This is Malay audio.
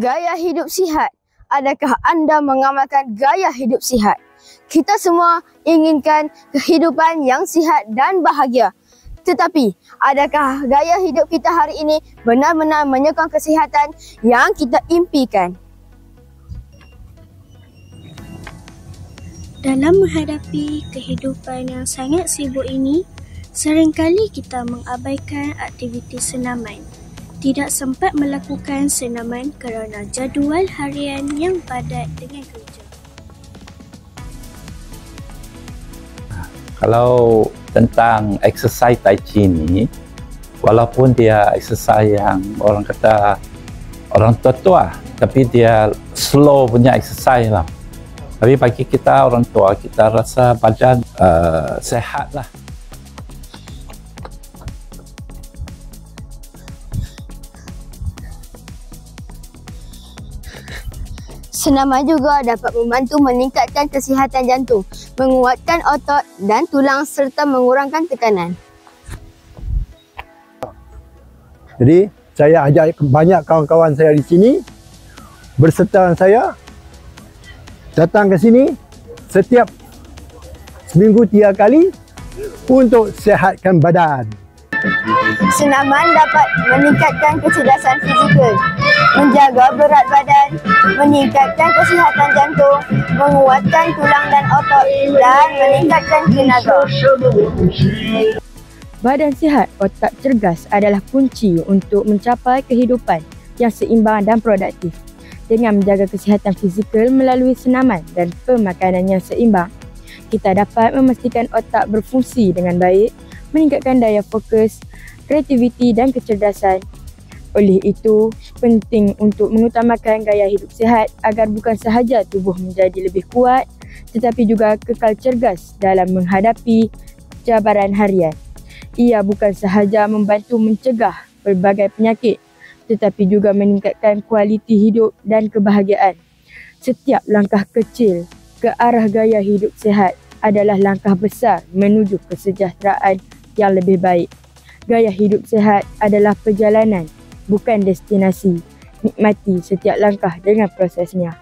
Gaya hidup sihat. Adakah anda mengamalkan gaya hidup sihat? Kita semua inginkan kehidupan yang sihat dan bahagia. Tetapi, adakah gaya hidup kita hari ini benar-benar menyokong kesihatan yang kita impikan? Dalam menghadapi kehidupan yang sangat sibuk ini, seringkali kita mengabaikan aktiviti senaman. Tidak sempat melakukan senaman kerana jadual harian yang padat dengan kerja. Kalau tentang exercise Tai Chi ni, walaupun dia exercise yang orang kata orang tua-tua, tapi dia slow punya exercise lah. Tapi bagi kita orang tua, kita rasa badan sehat lah. Senaman juga dapat membantu meningkatkan kesihatan jantung, menguatkan otot dan tulang serta mengurangkan tekanan. Jadi, saya ajak banyak kawan-kawan saya di sini berserta saya datang ke sini setiap seminggu 3 kali untuk sihatkan badan. Senaman dapat meningkatkan kecerdasan fizikal, menjaga berat badan, meningkatkan kesihatan jantung, menguatkan tulang dan otot, dan meningkatkan tenaga. Badan sihat, otak cergas adalah kunci untuk mencapai kehidupan yang seimbang dan produktif. Dengan menjaga kesihatan fizikal melalui senaman dan pemakanan yang seimbang, kita dapat memastikan otak berfungsi dengan baik, meningkatkan daya fokus, kreativiti dan kecerdasan. Oleh itu, penting untuk mengutamakan gaya hidup sihat agar bukan sahaja tubuh menjadi lebih kuat, tetapi juga kekal cergas dalam menghadapi cabaran harian. Ia bukan sahaja membantu mencegah pelbagai penyakit, tetapi juga meningkatkan kualiti hidup dan kebahagiaan. Setiap langkah kecil ke arah gaya hidup sihat adalah langkah besar menuju kesejahteraan yang lebih baik. Gaya hidup sihat adalah perjalanan, bukan destinasi. Nikmati setiap langkah dengan prosesnya.